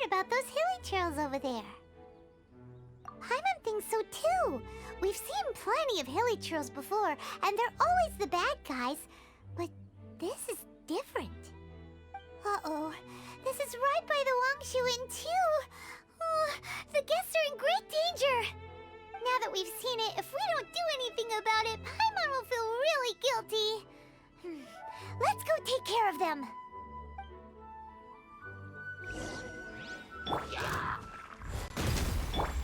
about those hilly trails over there. Paimon thinks so too. We've seen plenty of hilly trails before, and they're always the bad guys. But this is different. Uh-oh. This is right by the Wangshu Inn too. Oh, the guests are in great danger. Now that we've seen it, if we don't do anything about it, Paimon will feel really guilty. Let's go take care of them.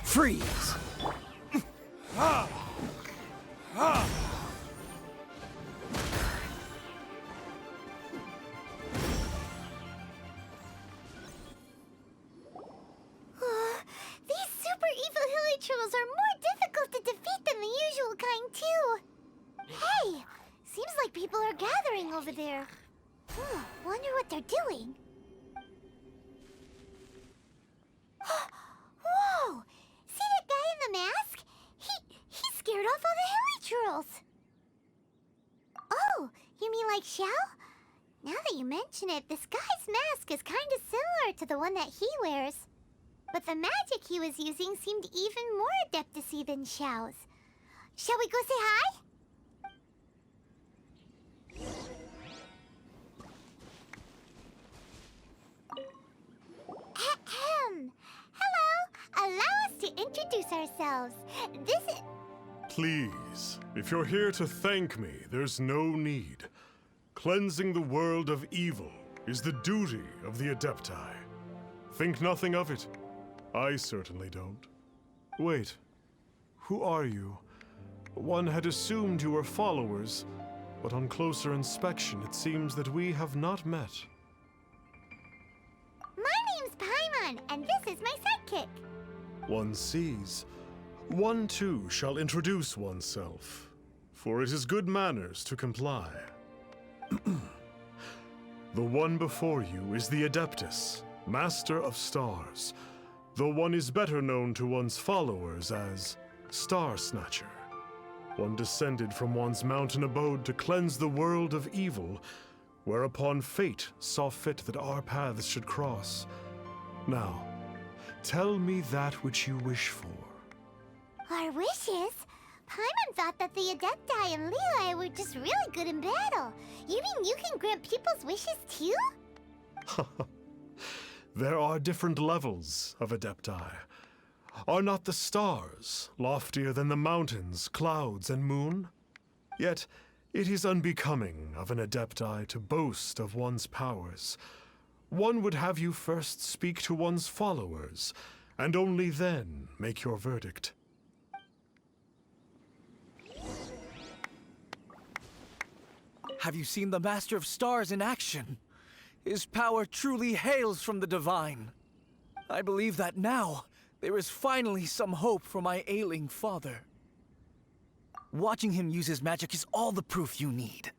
Freeze! These super evil hilly trolls are more difficult to defeat than the usual kind, too. Hey! Seems like people are gathering over there. Wonder what they're doing. Whoa! See that guy in the mask? He scared off all the hilly trolls. Oh, you mean like Xiao? Now that you mention it, this guy's mask is kind of similar to the one that he wears. But the magic he was using seemed even more adeptus-y than Xiao's. Shall we go say hi? Ahem. Hello! Allow us to introduce ourselves. This is... Please, if you're here to thank me, there's no need. Cleansing the world of evil is the duty of the Adepti. Think nothing of it. I certainly don't. Wait, who are you? One had assumed you were followers, but on closer inspection it seems that we have not met. My name's Paimon, and this is my sidekick. One sees. One too shall introduce oneself, for it is good manners to comply. The one before you is the Adeptus, Master of Stars, though one is better known to one's followers as Star Snatcher. One descended from one's mountain abode to cleanse the world of evil, whereupon fate saw fit that our paths should cross. Now, tell me that which you wish for. Our wishes? Paimon thought that the Adepti and Leela were just really good in battle. You mean you can grant people's wishes too? There are different levels of Adepti. Are not the stars loftier than the mountains, clouds, and moon? Yet it is unbecoming of an Adepti to boast of one's powers. One would have you first speak to one's followers, and only then make your verdict. Have you seen the Master of Stars in action? His power truly hails from the divine. I believe that now there is finally some hope for my ailing father. Watching him use his magic is all the proof you need.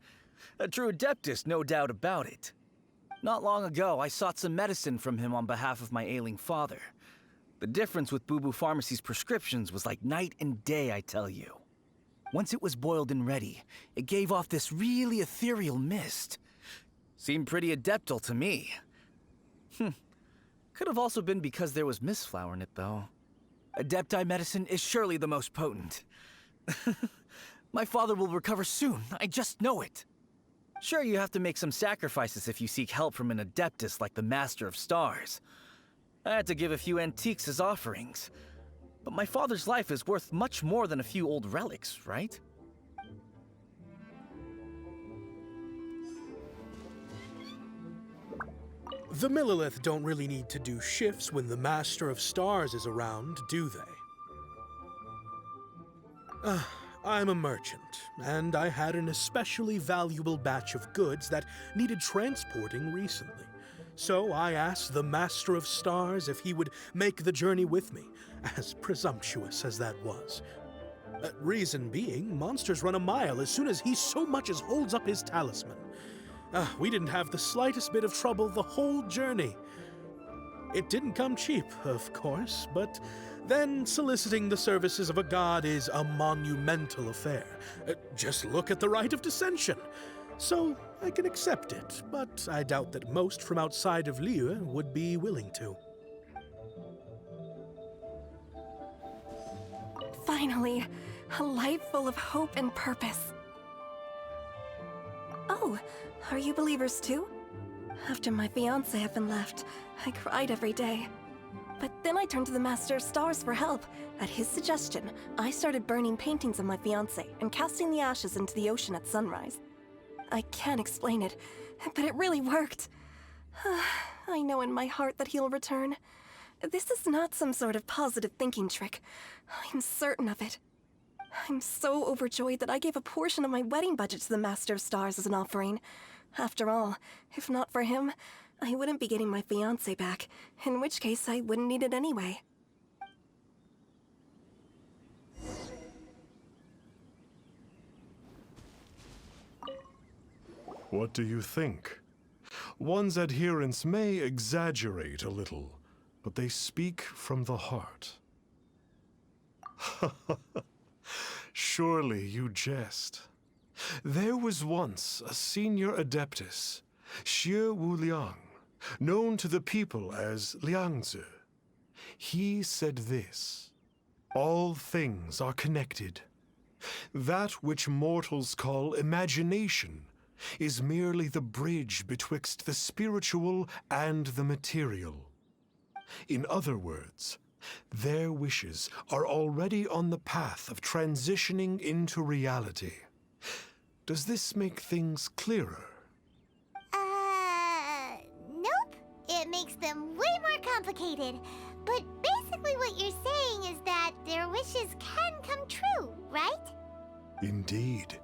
A true Adeptus, no doubt about it. Not long ago, I sought some medicine from him on behalf of my ailing father. The difference with Boo Boo Pharmacy's prescriptions was like night and day, I tell you. Once it was boiled and ready, it gave off this really ethereal mist. Seemed pretty adeptal to me. Could have also been because there was mistflower in it, though. Adepti medicine is surely the most potent. My father will recover soon, I just know it. Sure, you have to make some sacrifices if you seek help from an Adeptus like the Master of Stars. I had to give a few antiques as offerings. But my father's life is worth much more than a few old relics, right? The Millilith don't really need to do shifts when the Master of Stars is around, do they? I'm a merchant, and I had an especially valuable batch of goods that needed transporting recently. So I asked the Master of Stars if he would make the journey with me, as presumptuous as that was. Reason being, monsters run a mile as soon as he so much as holds up his talisman. We didn't have the slightest bit of trouble the whole journey. It didn't come cheap, of course, but then soliciting the services of a god is a monumental affair. Just look at the Rite of Dissension. So I can accept it, but I doubt that most from outside of Liyue would be willing to. Finally, a life full of hope and purpose. Oh, are you believers too? After my fiancé had been left, I cried every day. But then I turned to the Master of Stars for help. At his suggestion, I started burning paintings of my fiancé and casting the ashes into the ocean at sunrise. I can't explain it, but it really worked. I know in my heart that he'll return. This is not some sort of positive thinking trick. I'm certain of it. I'm so overjoyed that I gave a portion of my wedding budget to the Master of Stars as an offering. After all, if not for him, I wouldn't be getting my fiancé back, in which case I wouldn't need it anyway. What do you think? One's adherents may exaggerate a little, but they speak from the heart. Surely you jest. There was once a senior adeptus, Xiao Liang, known to the people as Liangzi. He said this: all things are connected. That which mortals call imagination is merely the bridge betwixt the spiritual and the material. In other words, their wishes are already on the path of transitioning into reality. Does this make things clearer? Nope. It makes them way more complicated. But basically what you're saying is that their wishes can come true, right? Indeed.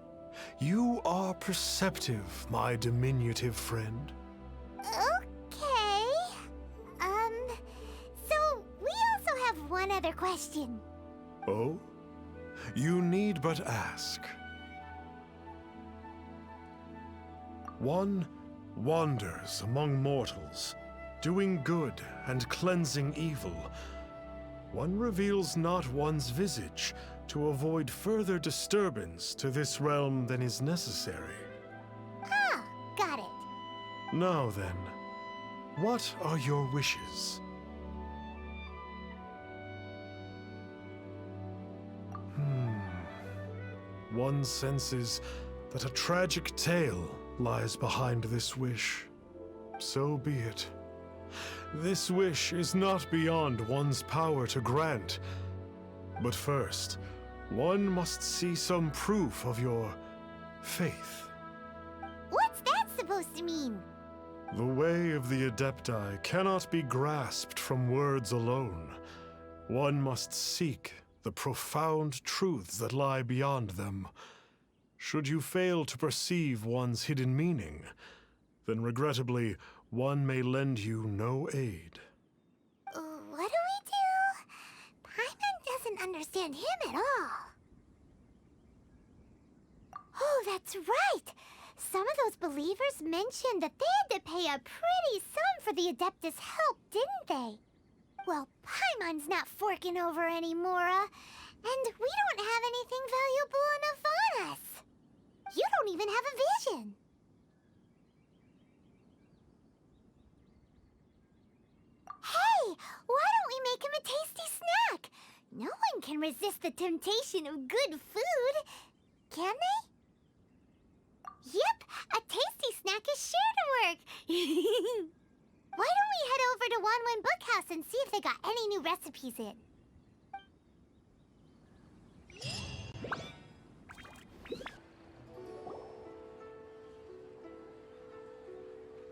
You are perceptive, my diminutive friend. Okay. So we also have one other question. Oh? You need but ask. One wanders among mortals, doing good and cleansing evil. One reveals not one's visage to avoid further disturbance to this realm than is necessary. Ah, got it. Now then, what are your wishes? One senses that a tragic tale lies behind this wish. So be it. This wish is not beyond one's power to grant. But first, one must see some proof of your faith. What's that supposed to mean? The way of the Adepti cannot be grasped from words alone. One must seek the profound truths that lie beyond them. Should you fail to perceive one's hidden meaning, then regrettably, one may lend you no aid. What do we do? Paimon doesn't understand him at all. Oh, that's right! Some of those believers mentioned that they had to pay a pretty sum for the Adeptus' help, didn't they? Well, Paimon's not forking over anymore, and we don't have anything valuable enough on us. You don't even have a vision. Hey, why don't we make him a tasty snack? No one can resist the temptation of good food, can they? Yep, a tasty snack is sure to work. Why don't we head over to Wanwen Bookhouse and see if they got any new recipes in?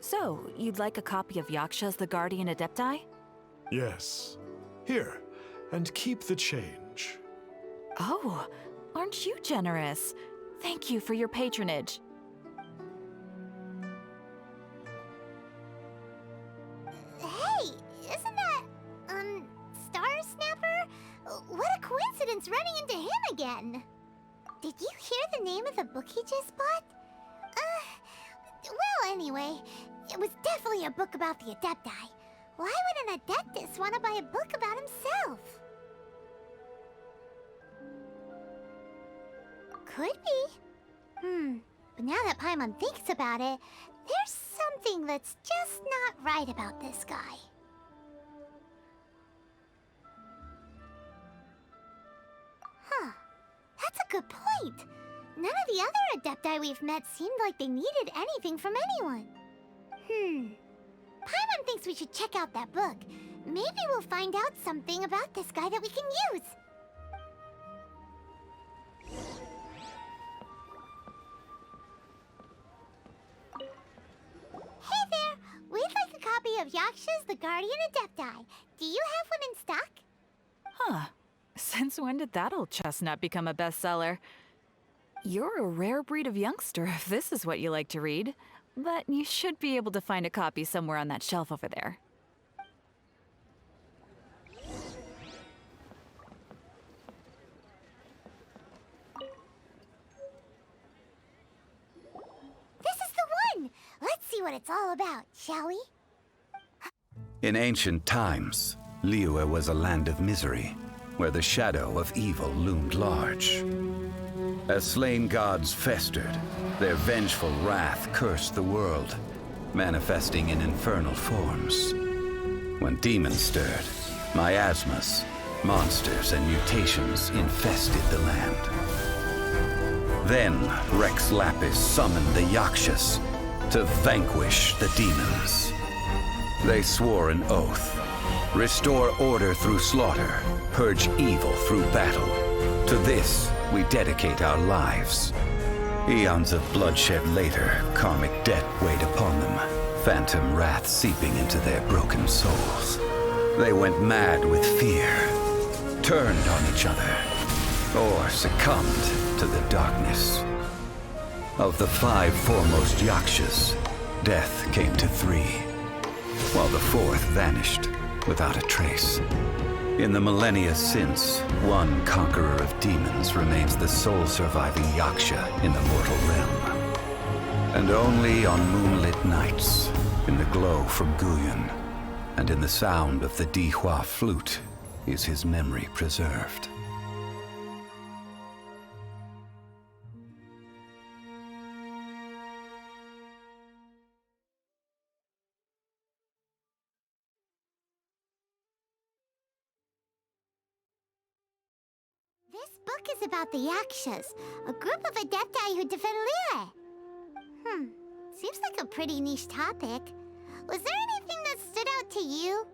So, you'd like a copy of Yaksha's The Guardian Adepti? Yes. Here, and keep the change. Oh, aren't you generous? Thank you for your patronage. Hey, isn't that, Star Snapper? What a coincidence running into him again. Did you hear the name of the book he just bought? Well, anyway, it was definitely a book about the Adepti. Why would an Adeptus want to buy a book about himself? Could be. But now that Paimon thinks about it, there's something that's just not right about this guy. good point. None of the other Adepti we've met seemed like they needed anything from anyone. Paimon thinks we should check out that book. Maybe we'll find out something about this guy that we can use. Hey there! We'd like a copy of Yaksha's The Guardian Adepti. Do you have one in stock? Huh. Since when did that old chestnut become a bestseller? You're a rare breed of youngster if this is what you like to read. But you should be able to find a copy somewhere on that shelf over there. This is the one! Let's see what it's all about, shall we? In ancient times, Liyue was a land of misery, where the shadow of evil loomed large. As slain gods festered, their vengeful wrath cursed the world, manifesting in infernal forms. When demons stirred, miasmas, monsters, and mutations infested the land. Then Rex Lapis summoned the Yakshas to vanquish the demons. They swore an oath: restore order through slaughter, purge evil through battle. To this, we dedicate our lives. Eons of bloodshed later, karmic debt weighed upon them, phantom wrath seeping into their broken souls. They went mad with fear, turned on each other, or succumbed to the darkness. Of the 5 foremost Yakshas, death came to 3, while the 4th vanished without a trace. In the millennia since, one conqueror of demons remains the sole surviving Yaksha in the mortal realm. And only on moonlit nights, in the glow from Guyun, and in the sound of the Dihua flute, is his memory preserved. This book is about the Yakshas, a group of Adepti who defend Liyue. Seems like a pretty niche topic. Was there anything that stood out to you?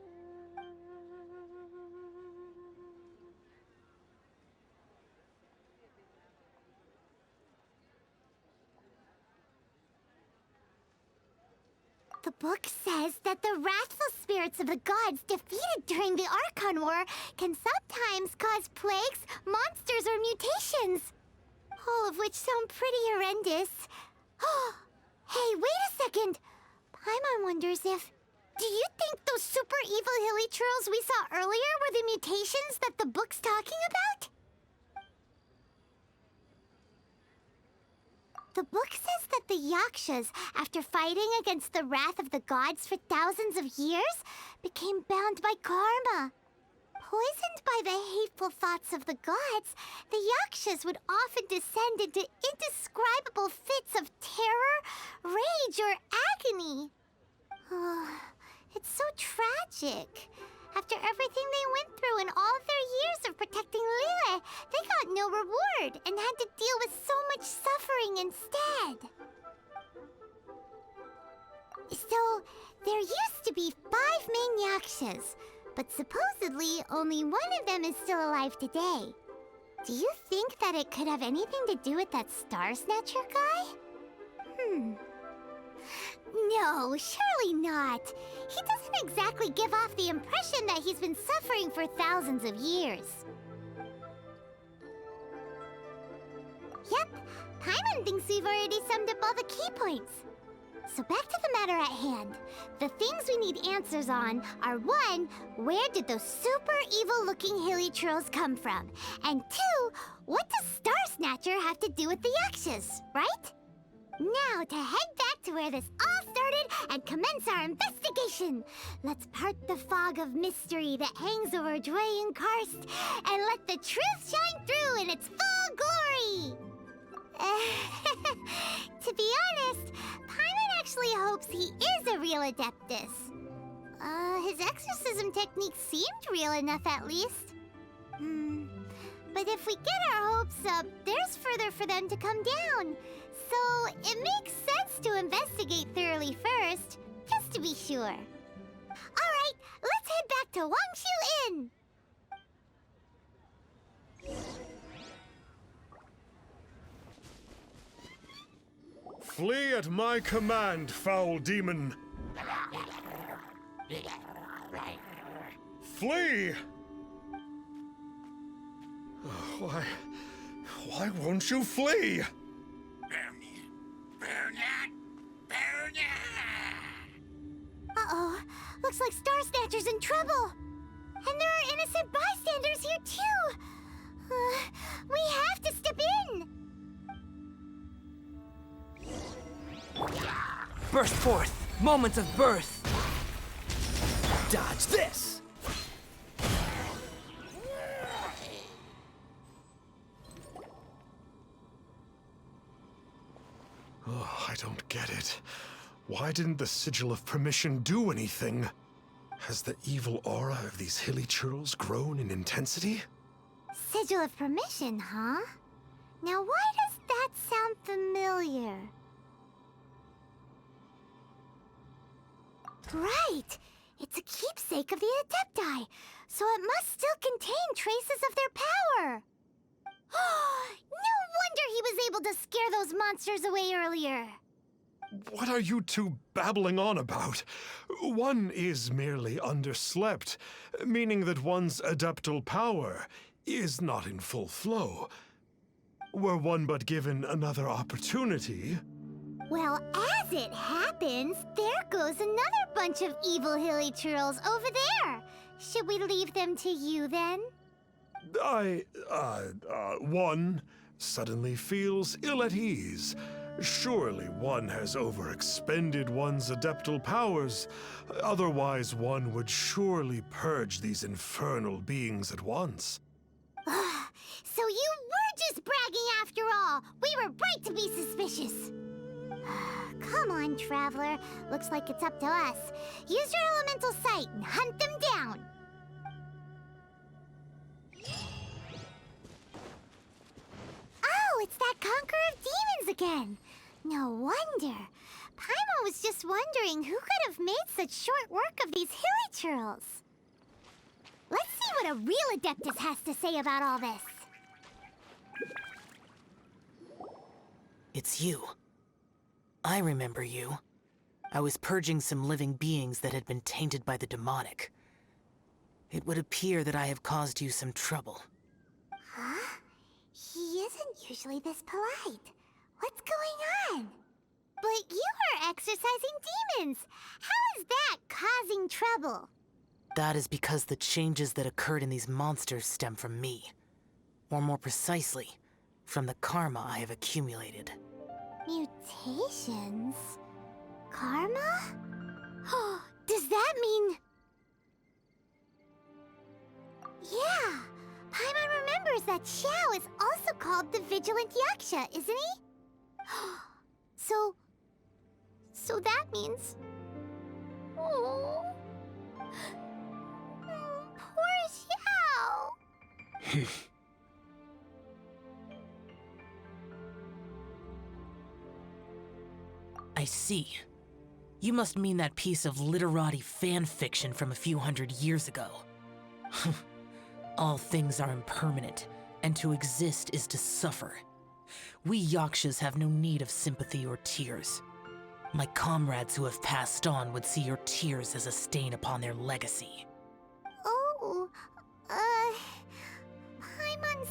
The book says that the wrathful spirits of the gods defeated during the Archon War can sometimes cause plagues, monsters, or mutations. All of which sound pretty horrendous. Hey, wait a second! Paimon wonders if... Do you think those super evil hilly churls we saw earlier were the mutations that the book's talking about? The book says that the Yakshas, after fighting against the wrath of the gods for thousands of years, became bound by karma. Poisoned by the hateful thoughts of the gods, the Yakshas would often descend into indescribable fits of terror, rage, or agony. It's so tragic. After everything they went through and all their years of protecting Liyue, they got no reward and had to deal with so much suffering instead. So, there used to be 5 main Yakshas, but supposedly only one of them is still alive today. Do you think that it could have anything to do with that Star Snatcher guy? No, surely not. He doesn't exactly give off the impression that he's been suffering for thousands of years. Yep, Paimon thinks we've already summed up all the key points. So back to the matter at hand. The things we need answers on are 1, where did those super evil-looking hilly trolls come from? And 2, what does Star Snatcher have to do with the Yakshas, right? Now to head back to where this all started and commence our investigation. Let's part the fog of mystery that hangs over Dwayne Karst and let the truth shine through in its full glory. To be honest, Paimon actually hopes he is a real Adeptus. His exorcism technique seemed real enough at least. But if we get our hopes up, there's further for them to come down. So it makes sense to investigate thoroughly first, just to be sure. Alright, let's head back to Wangshu Inn! Flee at my command, foul demon! Flee! Why won't you flee? Uh-oh, looks like Star Snatcher's in trouble. And there are innocent bystanders here too. We have to step in. Burst forth! Moments of birth! Dodge this! Oh, I don't get it. Why didn't the Sigil of Permission do anything? Has the evil aura of these hilly churls grown in intensity? Sigil of Permission, huh? Now why does that sound familiar? Right! It's a keepsake of the Adepti, so it must still contain traces of their power! No wonder he was able to scare those monsters away earlier! What are you two babbling on about? One is merely underslept, meaning that one's adeptal power is not in full flow. Were one but given another opportunity... Well, as it happens, there goes another bunch of evil hilly churls over there. Should we leave them to you, then? One suddenly feels ill at ease. Surely one has overexpended one's adeptal powers. Otherwise, one would surely purge these infernal beings at once. So you were just bragging after all. We were right to be suspicious. Come on, Traveler. Looks like it's up to us. Use your elemental sight and hunt them down. Oh, it's that Conqueror of Demons again. No wonder. Paimon was just wondering who could have made such short work of these hilly churls. Let's see what a real Adeptus has to say about all this. It's you. I remember you. I was purging some living beings that had been tainted by the demonic. It would appear that I have caused you some trouble. Huh? He isn't usually this polite. What's going on? But you are exorcising demons. How is that causing trouble? That is because the changes that occurred in these monsters stem from me. Or more precisely, from the karma I have accumulated. Mutations? Karma? Does that mean... Yeah! Paimon remembers that Xiao is also called the Vigilant Yaksha, isn't he? So that means... Oh... Poor Xiao! I see. You must mean that piece of literati fan fiction from a few hundred years ago. All things are impermanent, and to exist is to suffer. We Yakshas have no need of sympathy or tears. My comrades who have passed on would see your tears as a stain upon their legacy. Oh, I'm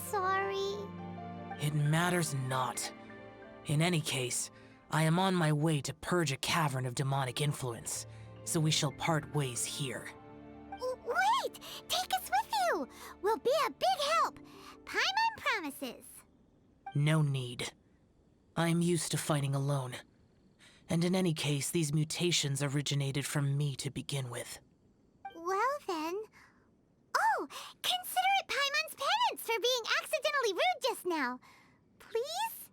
sorry. It matters not. In any case, I am on my way to purge a cavern of demonic influence, so we shall part ways here. Wait! Take us with you! We'll be a big help! Paimon promises! No need. I am used to fighting alone. And in any case, these mutations originated from me to begin with. Well then... Oh! Consider it Paimon's penance for being accidentally rude just now. Please?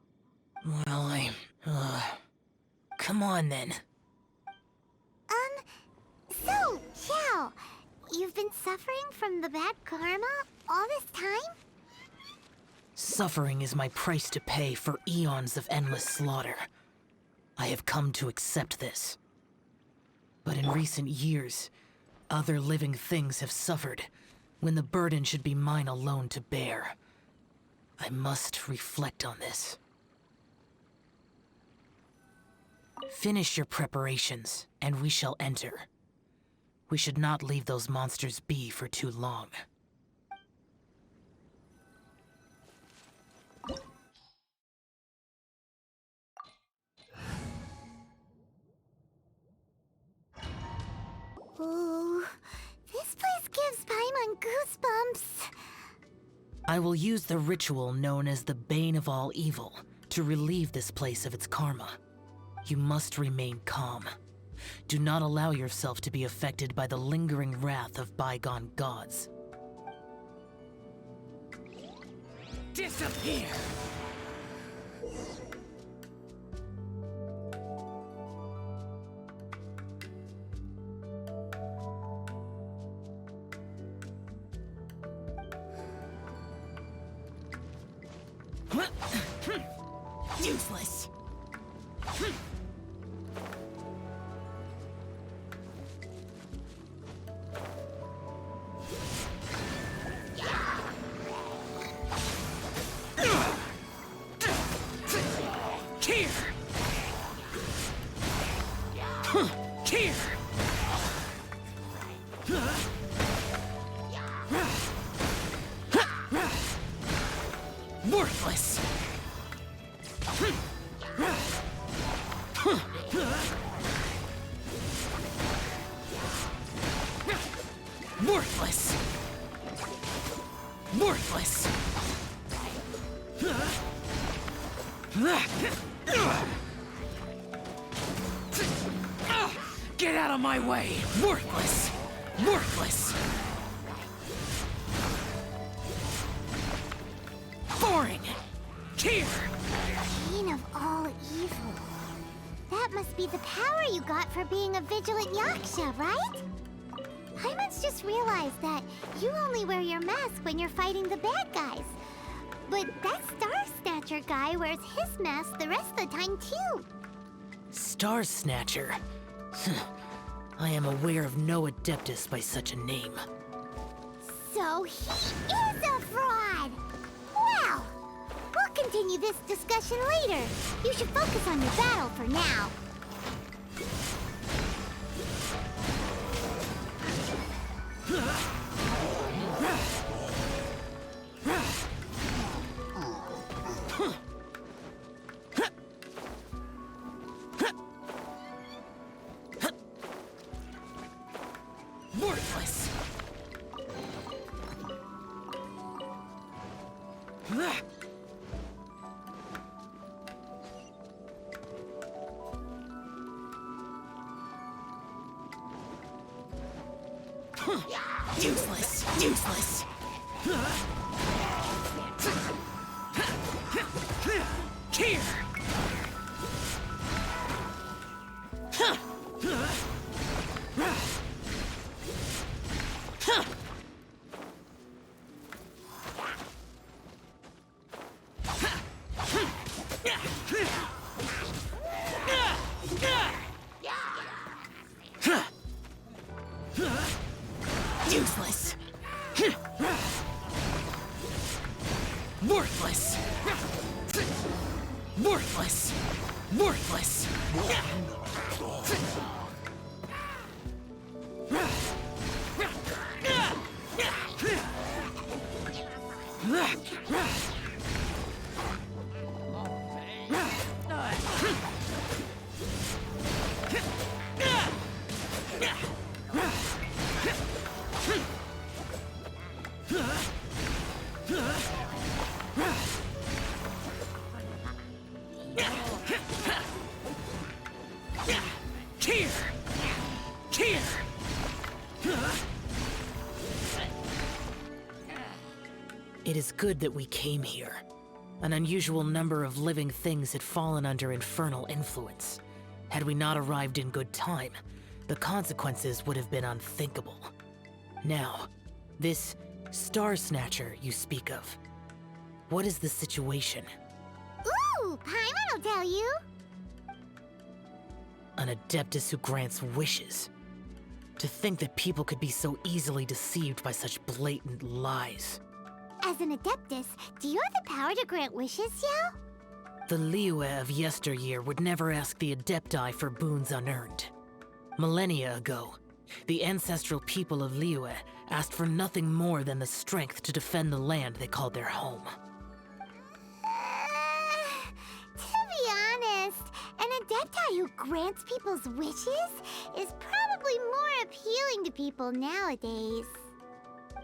Well, come on then. So, Xiao, you've been suffering from the bad karma all this time? Suffering is my price to pay for eons of endless slaughter. I have come to accept this. But in recent years, other living things have suffered, when the burden should be mine alone to bear. I must reflect on this. Finish your preparations, and we shall enter. We should not leave those monsters be for too long. Ooh, this place gives Paimon goosebumps. I will use the ritual known as the Bane of All Evil to relieve this place of its karma. You must remain calm. Do not allow yourself to be affected by the lingering wrath of bygone gods. Disappear! Useless! Worthless! Worthless! Worthless! Get out of my way! Worthless! Worthless! Boring! Here! Bane of all evil. That must be the power you got for being a vigilant Yaksha, right? Paimon's just realized that you only wear your mask when you're fighting the bad guys. But that Star Snatcher guy wears his mask the rest of the time, too. Star Snatcher? I am aware of no Adeptus by such a name. So he is a fraud! Well, we'll continue this discussion later. You should focus on your battle for now. Worthless! Useless! Useless! Here! Useless! Worthless! Worthless! Worthless! Here! Here! It is good that we came here. An unusual number of living things had fallen under infernal influence. Had we not arrived in good time, the consequences would have been unthinkable. Now, this Star Snatcher you speak of. What is the situation? Ooh, Paimon will tell you. An Adeptus who grants wishes. To think that people could be so easily deceived by such blatant lies. As an Adeptus, do you have the power to grant wishes, Xiao? The Liyue of yesteryear would never ask the Adepti for boons unearned. Millennia ago, the ancestral people of Liyue asked for nothing more than the strength to defend the land they called their home. To be honest, an Adepti who grants people's wishes is probably more appealing to people nowadays.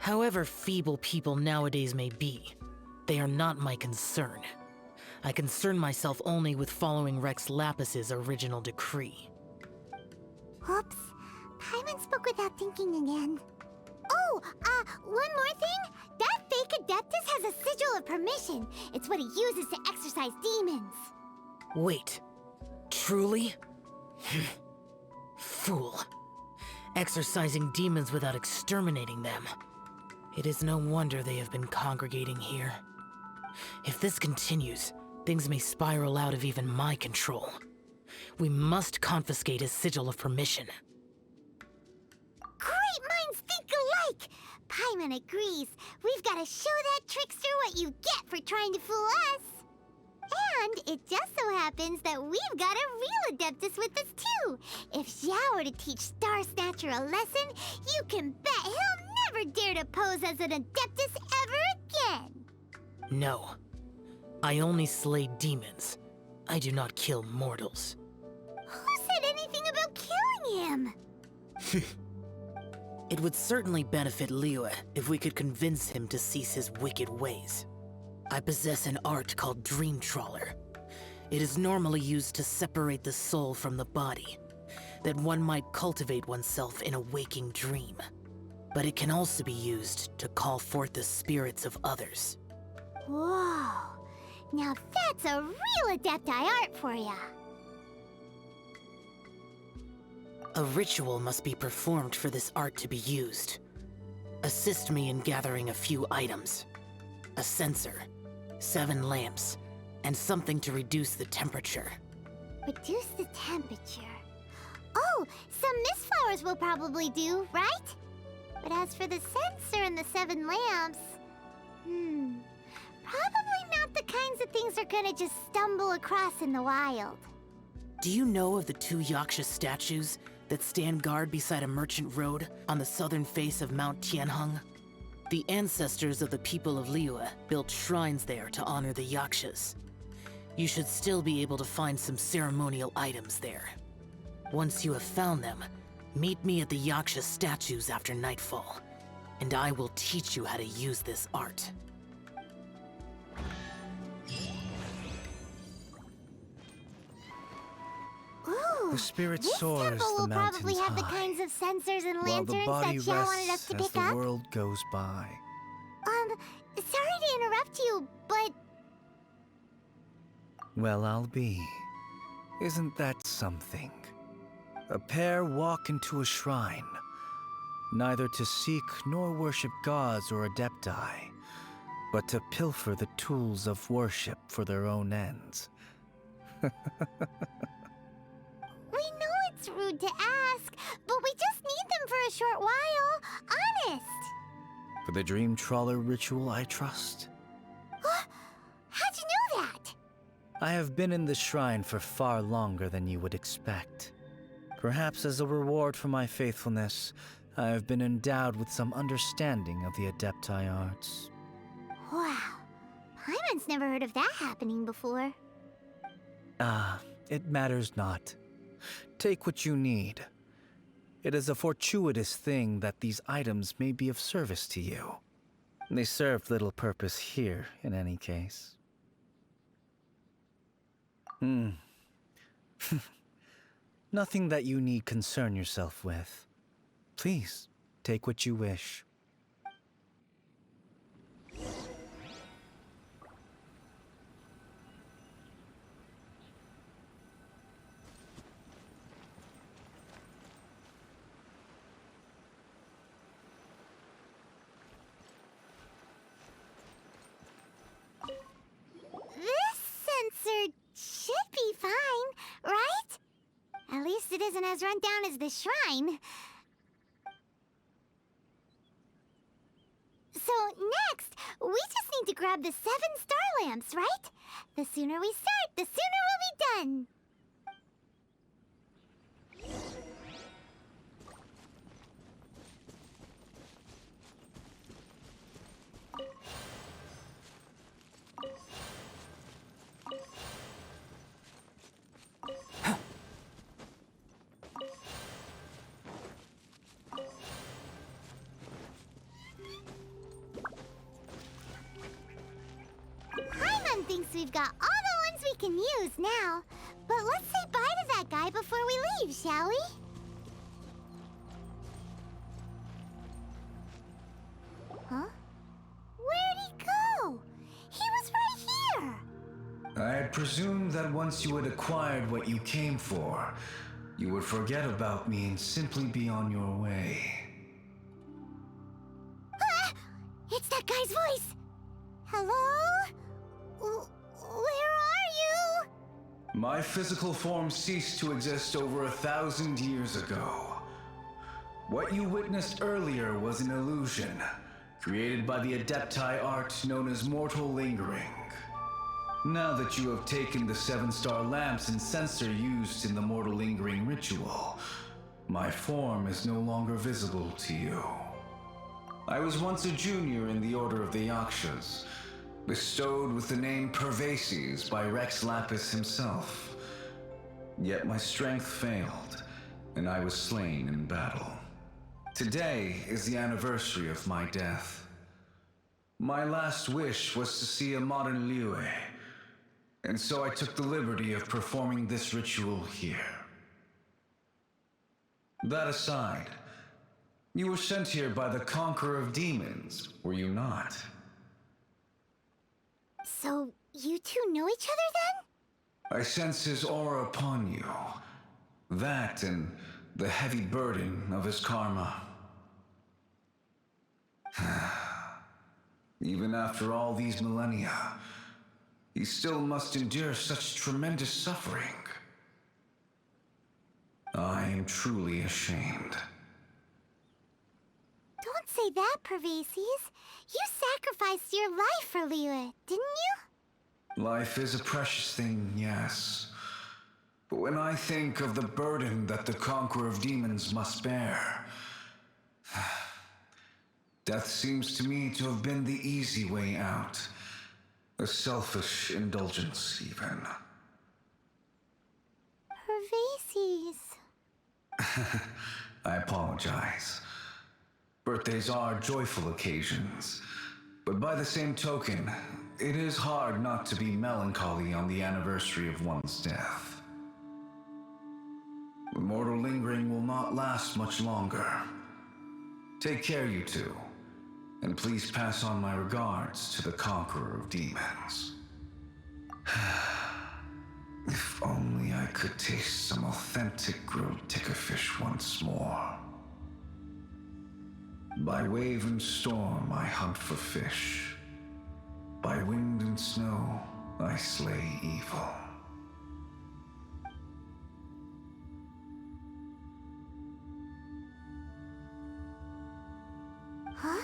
However feeble people nowadays may be, they are not my concern. I concern myself only with following Rex Lapis's original decree. Oops. Paimon spoke without thinking again. Oh, one more thing. That fake Adeptus has a sigil of permission. It's what he uses to exorcise demons. Wait, truly? Fool. Exorcising demons without exterminating them. It is no wonder they have been congregating here. If this continues, things may spiral out of even my control. We must confiscate his sigil of permission. Great minds think alike! Paimon agrees. We've got to show that trickster what you get for trying to fool us. And it just so happens that we've got a real Adeptus with us too. If Xiao were to teach Star Snatcher a lesson, you can bet he'll never dare to pose as an Adeptus ever again. No. I only slay demons. I do not kill mortals. Who said anything about killing him? It would certainly benefit Liyue if we could convince him to cease his wicked ways. I possess an art called Dream Trawler. It is normally used to separate the soul from the body, that one might cultivate oneself in a waking dream. But it can also be used to call forth the spirits of others. Whoa. Now that's a real Adepti art for ya. A ritual must be performed for this art to be used. Assist me in gathering a few items. A censer, 7 lamps, and something to reduce the temperature. Reduce the temperature. Oh, some mist flowers will probably do, right? But as for the censer and the 7 lamps... probably not the kinds of things they're gonna just stumble across in the wild. Do you know of the 2 Yaksha statues that stand guard beside a merchant road on the southern face of Mount Tianheng? The ancestors of the people of Liyue built shrines there to honor the Yakshas. You should still be able to find some ceremonial items there. Once you have found them, meet me at the Yaksha statues after nightfall, and I will teach you how to use this art. Ooh, The spirit this soars temple the will probably mountains have the high, kinds of sensors and while the lanterns body that Xiao wanted us rests to as pick the up. world goes by. Sorry to interrupt you, but... Well, I'll be. Isn't that something? A pair walk into a shrine, neither to seek nor worship gods or adepti, but to pilfer the tools of worship for their own ends. We know it's rude to ask, but we just need them for a short while. Honest. For the Dream Trawler ritual, I trust. How'd you know that? I have been in the shrine for far longer than you would expect. Perhaps as a reward for my faithfulness, I have been endowed with some understanding of the Adepti arts. Wow. Paimon's never heard of that happening before. It matters not. Take what you need. It is a fortuitous thing that these items may be of service to you. They serve little purpose here, in any case. Nothing that you need concern yourself with. Please, take what you wish. isn't as run down as the shrine. So next, we just need to grab the 7 star lamps, right? The sooner we start, the sooner we'll be done. Paimon thinks we've got all the ones we can use now. But let's say bye to that guy before we leave, shall we? Huh? Where'd he go? He was right here! I had presumed that once you had acquired what you came for, you would forget about me and simply be on your way. Ah! It's that guy's voice! Hello? Where are you? My physical form ceased to exist over 1,000 years ago. What you witnessed earlier was an illusion, created by the Adepti art known as mortal lingering. Now that you have taken the 7-star lamps and censer used in the mortal lingering ritual, my form is no longer visible to you. I was once a junior in the Order of the Yakshas, bestowed with the name Pervases by Rex Lapis himself. Yet my strength failed, and I was slain in battle. Today is the anniversary of my death. My last wish was to see a modern Liyue, and so I took the liberty of performing this ritual here. That aside, you were sent here by the Conqueror of Demons, were you not? So, you two know each other then? I sense his aura upon you. That and the heavy burden of his karma. Even after all these millennia, he still must endure such tremendous suffering. I am truly ashamed. Don't say that, Pervases. You sacrificed your life for Liyue, didn't you? Life is a precious thing, yes. But when I think of the burden that the Conqueror of Demons must bear, death seems to me to have been the easy way out. A selfish indulgence, even. Pervases. I apologize. Birthdays are joyful occasions, but by the same token, it is hard not to be melancholy on the anniversary of one's death. The mortal lingering will not last much longer. Take care, you two, and please pass on my regards to the Conqueror of Demons. If only I could taste some authentic grilled tickerfish once more. By wave and storm I hunt for fish. By wind and snow I slay evil. Huh?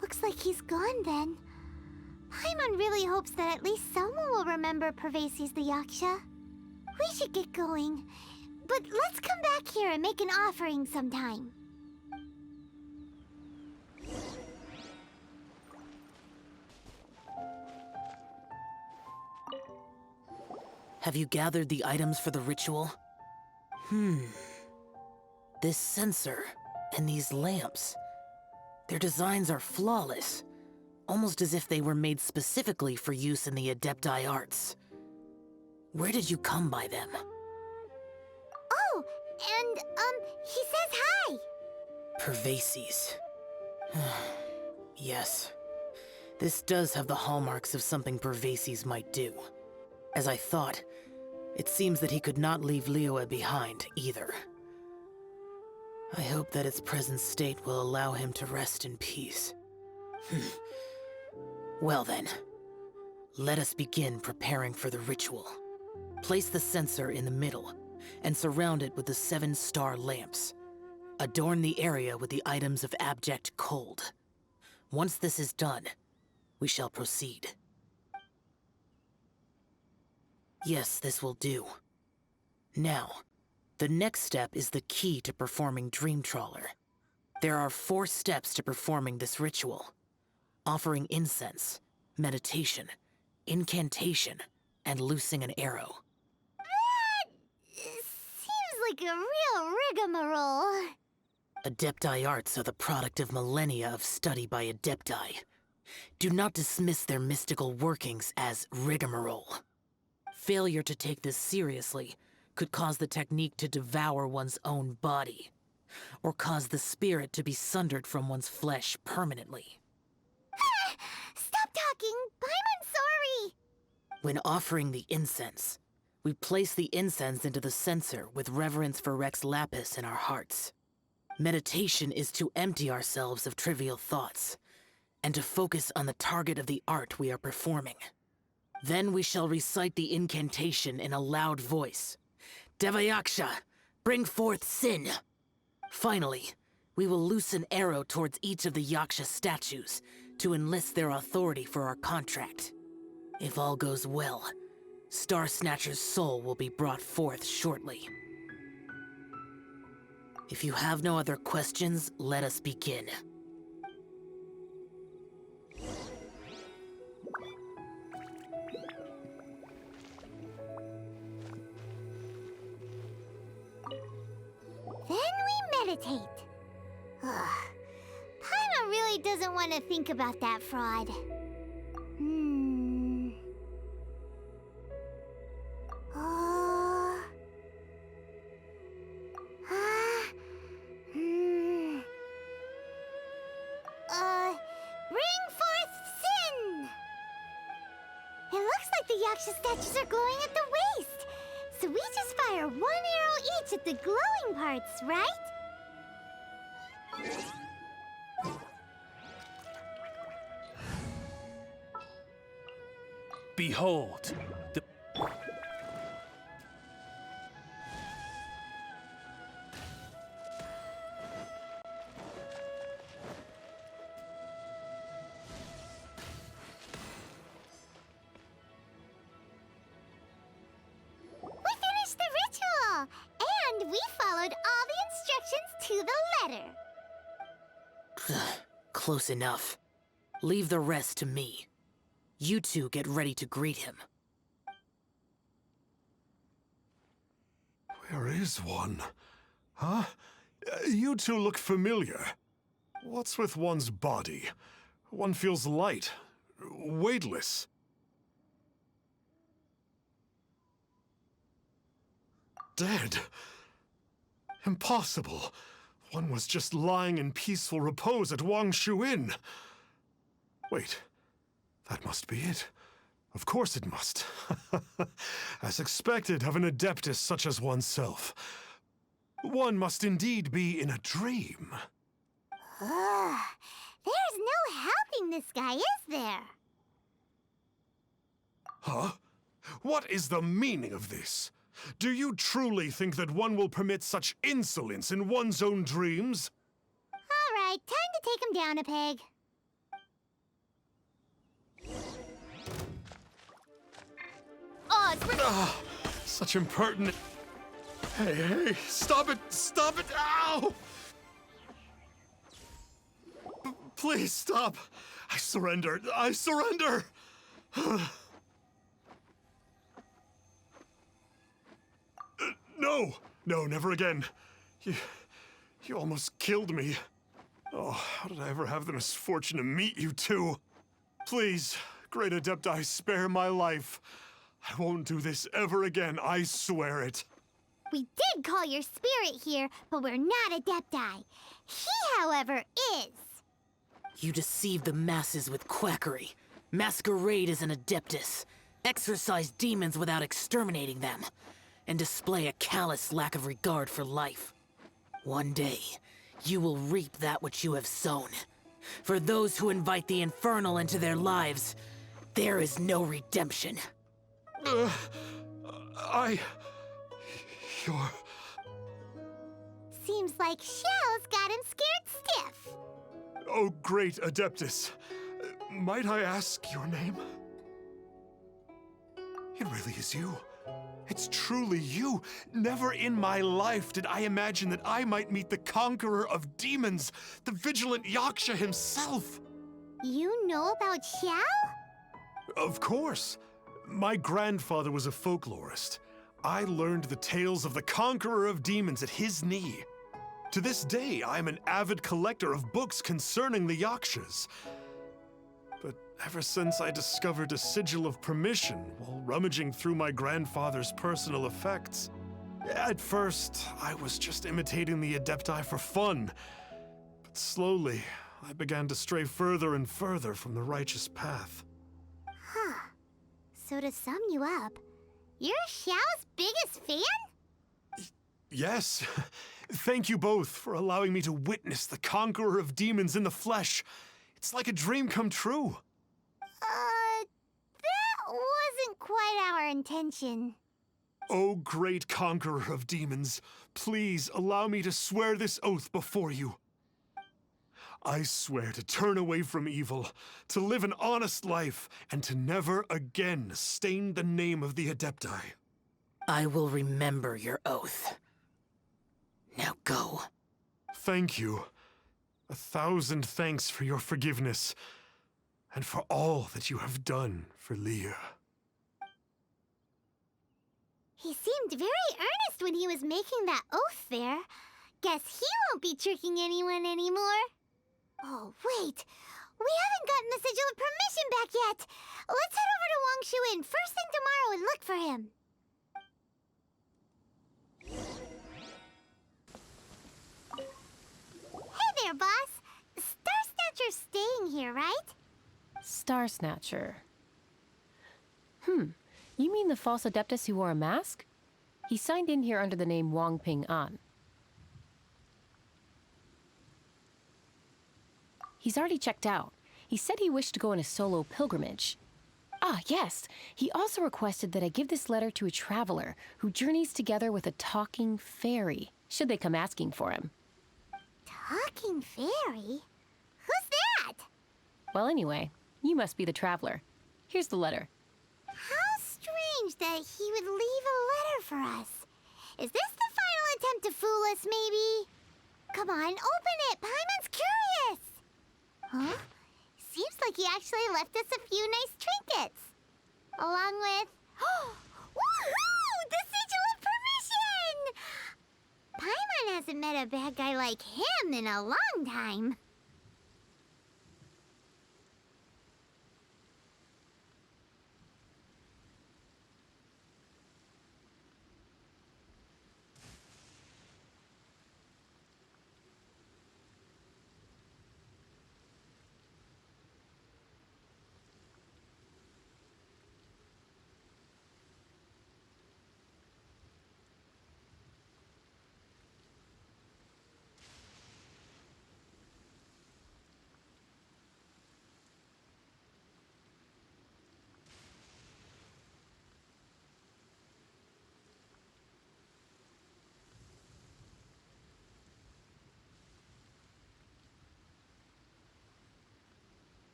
Looks like he's gone then. Paimon really hopes that at least someone will remember Pervases the Yaksha. We should get going. But let's come back here and make an offering sometime. Have you gathered the items for the ritual? This censer and these lamps. Their designs are flawless, almost as if they were made specifically for use in the Adepti arts. Where did you come by them? Oh, and, he says hi! Pervases. Yes. This does have the hallmarks of something Pervases might do. As I thought, it seems that he could not leave Liyue behind, either. I hope that its present state will allow him to rest in peace. Well then, let us begin preparing for the ritual. Place the censer in the middle, and surround it with the 7-star lamps. Adorn the area with the items of abject cold. Once this is done, we shall proceed. Yes, this will do. Now, the next step is the key to performing Dream Trawler. There are 4 steps to performing this ritual: offering incense, meditation, incantation, and loosing an arrow. Seems like a real rigmarole. Adepti arts are the product of millennia of study by Adepti. Do not dismiss their mystical workings as rigmarole. Failure to take this seriously could cause the technique to devour one's own body, or cause the spirit to be sundered from one's flesh permanently. Stop talking! I'm sorry! When offering the incense, we place the incense into the censer with reverence for Rex Lapis in our hearts. Meditation is to empty ourselves of trivial thoughts, and to focus on the target of the art we are performing. Then we shall recite the incantation in a loud voice. Devayaksha, bring forth sin! Finally, we will loose an arrow towards each of the Yaksha statues to enlist their authority for our contract. If all goes well, Star Snatcher's soul will be brought forth shortly. If you have no other questions, let us begin. Then we meditate. Ugh. Paimon really doesn't want to think about that fraud. Oh. Bring forth sin! It looks like the Yaksha statues are glowing at the waist. So we just fire 1 arrow each at the glowing parts, right? Behold, the... We finished the ritual! And we followed all the instructions to the letter. Close enough. Leave the rest to me. You two get ready to greet him. Where is one? Huh? You two look familiar. What's with one's body? One feels light, weightless. Dead. Impossible. One was just lying in peaceful repose at Wangshu Inn. Wait, that must be it. Of course it must. As expected of an adeptus such as oneself. One must indeed be in a dream. Ugh. There's no helping this guy, is there? Huh? What is the meaning of this? Do you truly think that one will permit such insolence in one's own dreams? All right, time to take him down a peg. Oh, it's Such impertinent... Hey, stop it! Stop it! Ow! Please stop! I surrender! I surrender! No! No, never again. You almost killed me. Oh, how did I ever have the misfortune to meet you two? Please, Great Adepti, spare my life. I won't do this ever again, I swear it. We did call your spirit here, but we're not Adepti. He, however, is. You deceive the masses with quackery. Masquerade as an adeptus. Exorcise demons without exterminating them. And display a callous lack of regard for life. One day, you will reap that which you have sown. For those who invite the infernal into their lives, there is no redemption. You're... Seems like Xiao's got him scared stiff. Oh, great Adeptus. Might I ask your name? It really is you. It's truly you. Never in my life did I imagine that I might meet the conqueror of demons, the vigilant Yaksha himself. You know about Xiao? Of course. My grandfather was a folklorist. I learned the tales of the conqueror of demons at his knee. To this day, I'm an avid collector of books concerning the Yakshas. But ever since I discovered a sigil of permission while rummaging through my grandfather's personal effects, at first, I was just imitating the Adepti for fun. But slowly, I began to stray further and further from the righteous path. Huh. So to sum you up, you're Xiao's biggest fan? Yes. Thank you both for allowing me to witness the conqueror of demons in the flesh. It's like a dream come true. That wasn't quite our intention. Oh, great conqueror of demons, please allow me to swear this oath before you. I swear to turn away from evil, to live an honest life, and to never again stain the name of the Adepti. I will remember your oath. Now go. Thank you. 1,000 thanks for your forgiveness, and for all that you have done for Leah. He seemed very earnest when he was making that oath there. Guess he won't be tricking anyone anymore. Oh, wait. We haven't gotten the sigil of permission back yet. Let's head over to Wangshu Inn first thing tomorrow and look for him. Hey there, boss. Star Snatcher's staying here, right? Star Snatcher. You mean the false Adeptus who wore a mask? He signed in here under the name Wang Ping An. He's already checked out. He said he wished to go on a solo pilgrimage. Ah, yes. He also requested that I give this letter to a traveler who journeys together with a talking fairy, should they come asking for him. Talking fairy? Who's that? Well, anyway, you must be the traveler. Here's the letter. How strange that he would leave a letter for us. Is this the final attempt to fool us, maybe? Come on, open it! Paimon's curious! Huh? Seems like he actually left us a few nice trinkets. Along with... Woohoo! The sigil of permission! Paimon hasn't met a bad guy like him in a long time.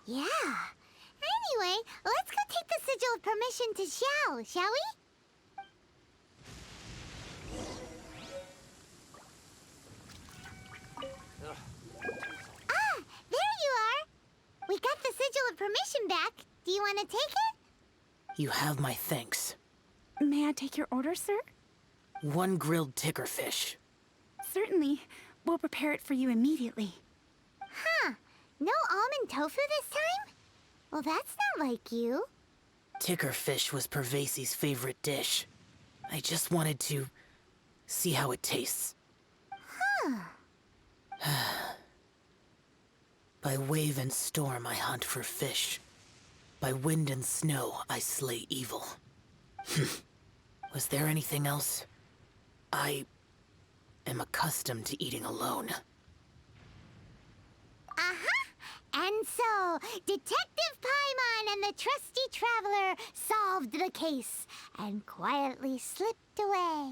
Yeah. Anyway, let's go take the sigil of permission to Xiao, shall we? Ah, there you are. We got the sigil of permission back. Do you want to take it? You have my thanks. May I take your order, sir? 1 grilled ticker fish. Certainly. We'll prepare it for you immediately. Huh. No almond tofu this time? Well, that's not like you. Ticker fish was Pervasi's favorite dish. I just wanted to see how it tastes. Huh. By wave and storm I hunt for fish. By wind and snow I slay evil. Was there anything else? I am accustomed to eating alone. And so, Detective Paimon and the trusty traveler solved the case and quietly slipped away.